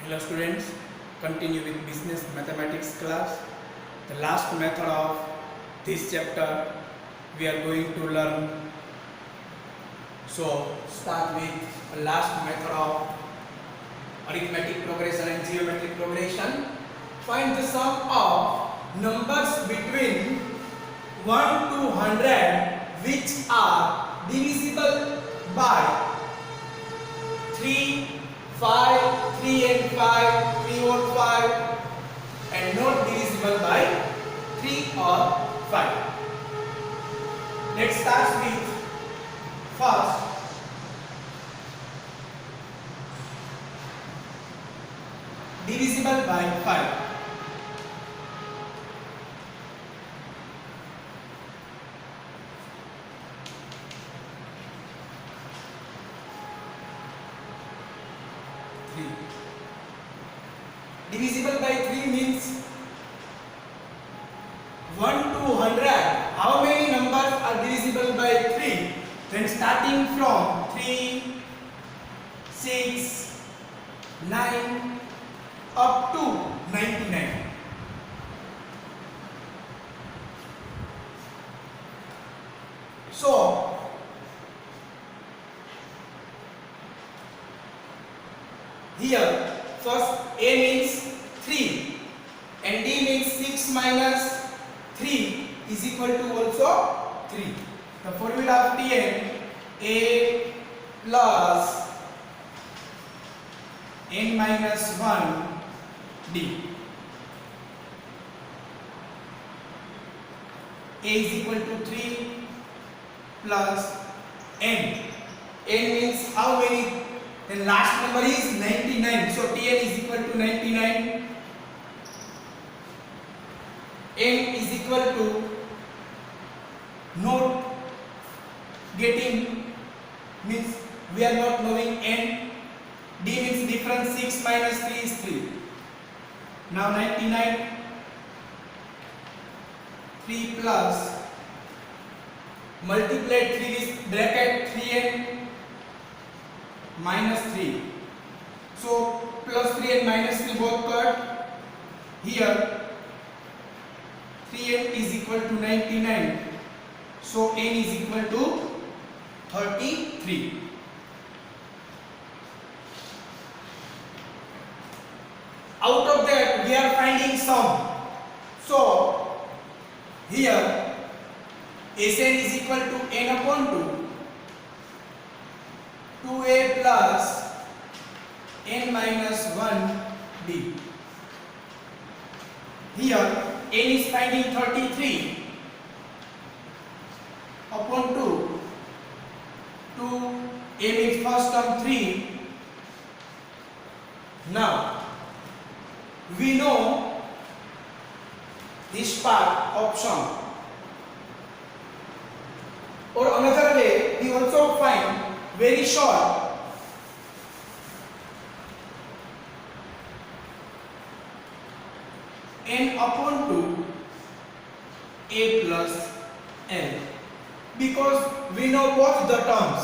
Hello students, continue with business mathematics class. The last method of this chapter we are going to learn. So start with the last method of arithmetic progression and geometric progression. Find the sum of numbers between 1 to 100 which are divisible by 3, 5, 3 and 5, 3 or 5 and not divisible by 3 or 5. Let's start with first divisible by 5. Divisible by 3 means 1 to 100. How many numbers are divisible by 3? Then starting from 3, 6, 9 up to 99. So here first A means 3 and D means 6 minus 3 is equal to also 3. The formula of Tn, A plus n minus 1 D. A is equal to 3 plus n. N means how many? Then last number is 99. So Tn is equal to 99. N is equal to not getting means we are not knowing n. D means difference 6 minus 3 is 3. Now 99. 3 plus multiply 3 with bracket 3n minus 3. So plus 3 and minus 3 both cut. Here 3n is equal to 99. So n is equal to 33. Out of that we are finding sum. So here Sn is equal to n upon 2. 2a plus n minus 1 d. Here n is finding 33 upon 2. 2 a means first term 3. Now we know this part of sum. Or another way we also find very short. N upon 2 a plus l, because we know both the terms.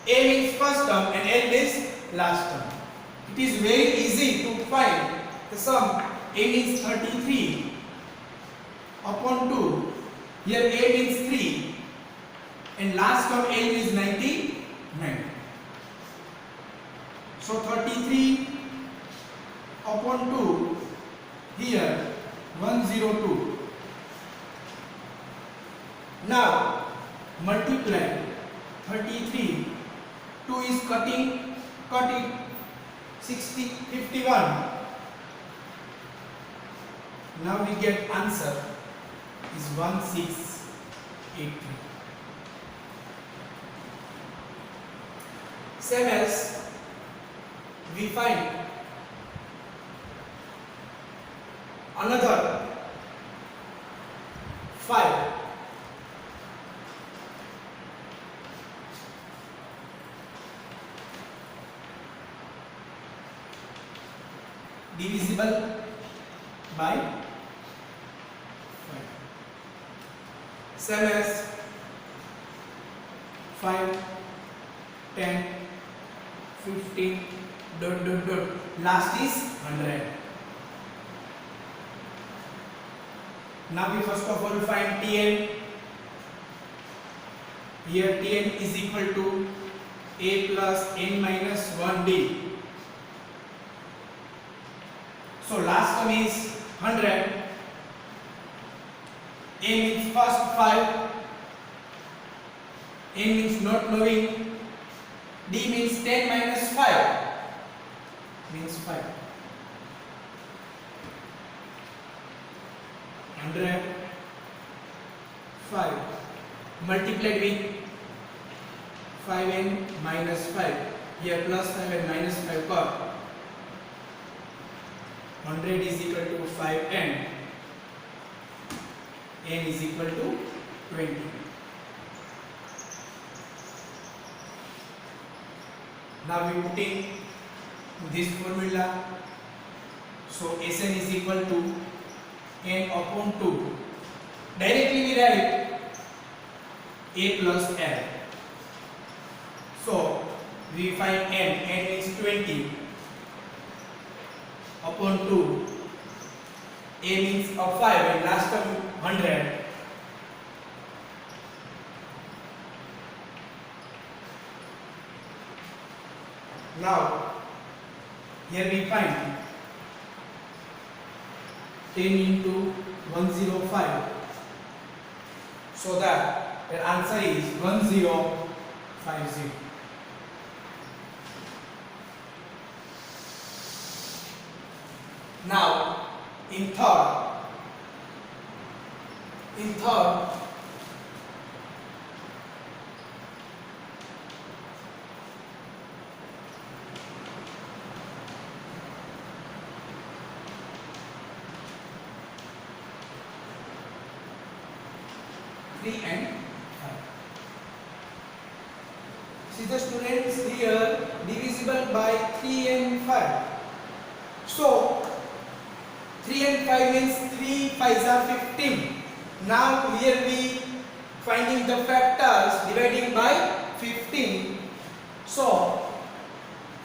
A means first term and l means last term. It is very easy to find the sum. A means 33 upon 2. Here a means 3 and last term l is 99. So 33 upon 2, here 102. Now multiply 33, 2 is cutting, cut it 60, 51. Now we get answer is 1683. Same as we find another 5. Divisible by 5. Same as 5, 10, 15, dot dot dot, last is 100. Now we first of all find Tn. Here Tn is equal to a plus n minus 1d. So last term is 100. A means first 5, n means not knowing, d means 10 minus 5 means 5. 100, 5 multiplied with 5n minus 5. Here plus 5 and minus 5 got. 100 is equal to 5n. N is equal to 20. Now we put in this formula. So Sn is equal to n upon 2. Directly we write a plus l. So we find n is 20 upon 2. A means a 5 and last term 100. Now here we find 10 into 105. So that the answer is 1050. Now in third, three and 5. See the students here divisible by 3 and 5. So 3 and 5 means 3 5s are 15. Now here we finding the factors dividing by 15. So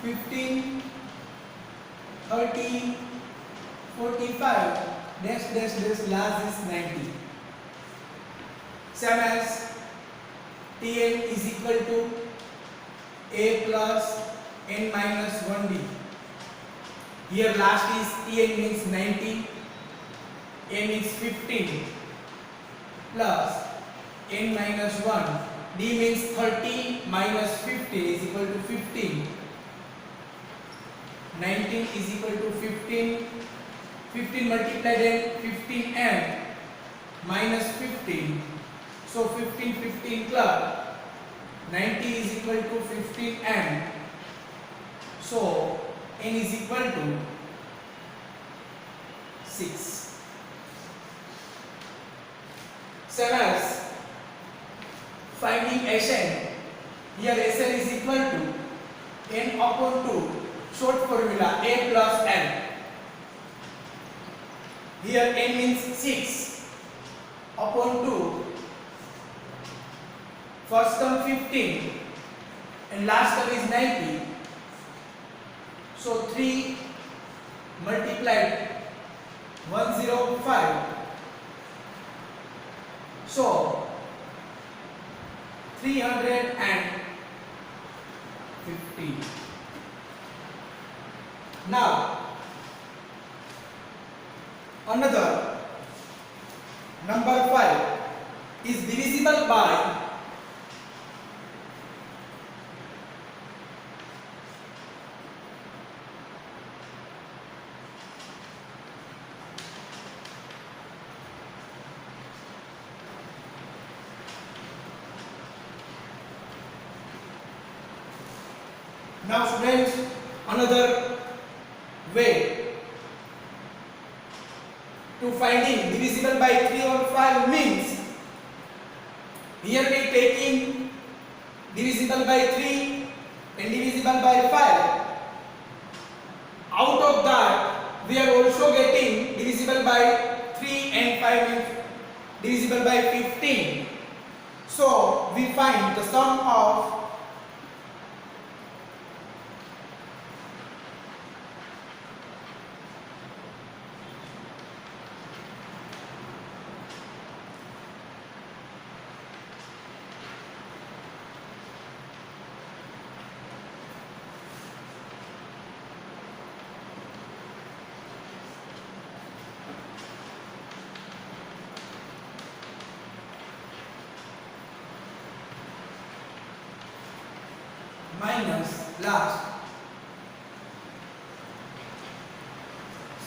15, 30, 45, dash dash dash, last is 90. Same as Tn is equal to a plus n minus 1d. Here last is Tn means 90, n is 15 plus n minus 1, d means 30 minus 15 is equal to 15. 19 is equal to 15. 15 multiplied n 15n minus 15. So 15 15 plus 90 is equal to 15n. So n is equal to 6. Same as finding Sn. Here Sn is equal to n upon 2. Short formula a plus n. Here n means 6 upon 2. First term 15 and last term is 90. So 3 multiplied 105. So 350. Now another number 5 is divisible by now students, another way to finding divisible by 3 or 5 means here we taking divisible by 3 and divisible by 5. Out of that we are also getting divisible by 3 and 5 means divisible by 15. So we find the sum of minus last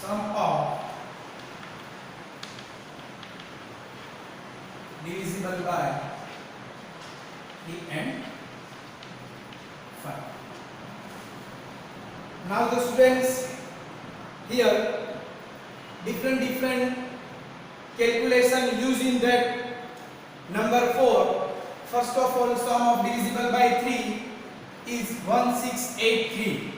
sum of divisible by 3 and 5. Now the students, here different calculation using that number 4. First of all, sum of divisible by 3 is 1683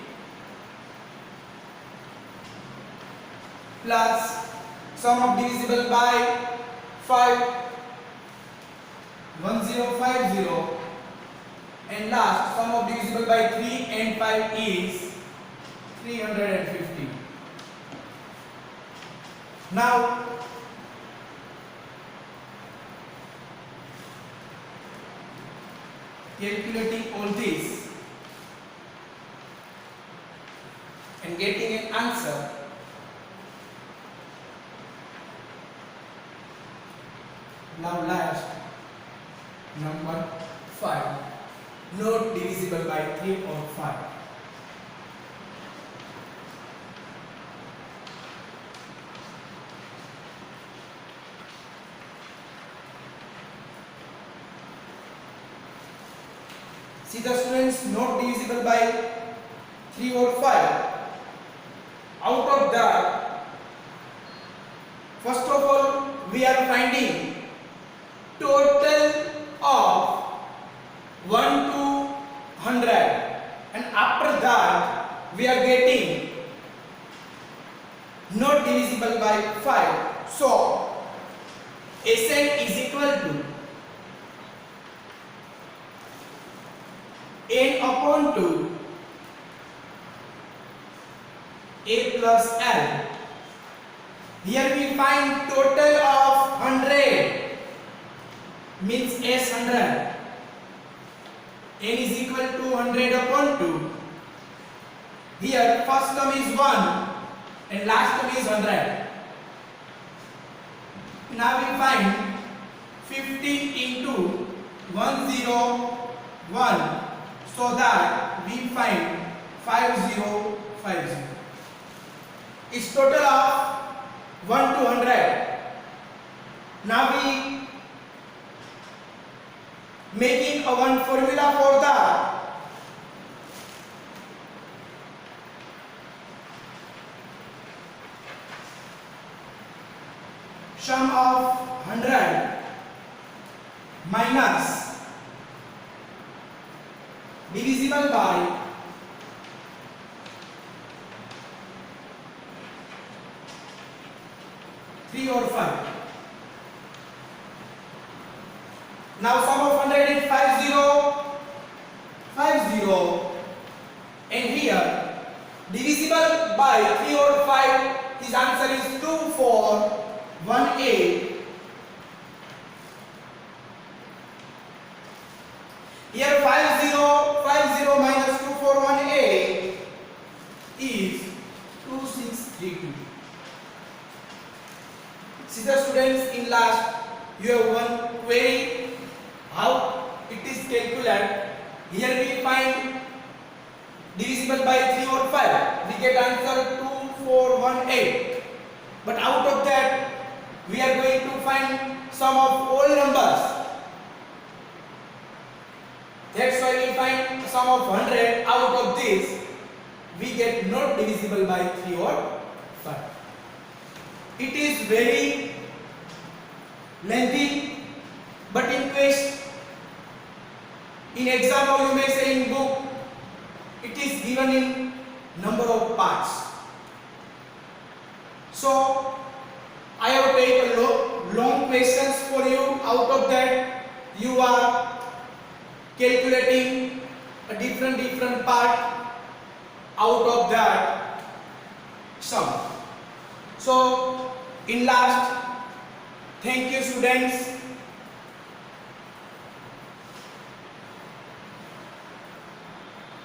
plus sum of divisible by 5 1050, and last sum of divisible by 3 and 5 is 350. Now calculating all this and getting an answer, now last number 5, not divisible by 3 or 5. See the students, not divisible by 3 or 5. Out of that, first of all, we are finding total of 1 to 100, and after that we are getting not divisible by 5. So Sn is equal to n upon 2 a plus l. Here we find total of 100 means s 100. N is equal to 100 upon 2. Here first term is 1 and last term is 100. Now we find 50 into 101, so that we find 5050. It's total of 1 to 100. Now we making a one formula for that. Sum of 100 minus divisible by 3 or 5. Now sum of 100 is 50, and here divisible by 3 or 5, his answer is 2418. Here 50 minus 2418 is 2632. See the students, in last you have one query how it is calculated. Here we find divisible by 3 or 5, we get answer 2418. But out of that we are going to find sum of all numbers. That's why we find sum of 100. Out of this we get not divisible by 3 or 5. It is very lengthy, but in question, in exam or you may say in book, it is given in number of parts. So I have taken long questions for you. Out of that you are calculating a different part out of that sum. So in last, thank you students.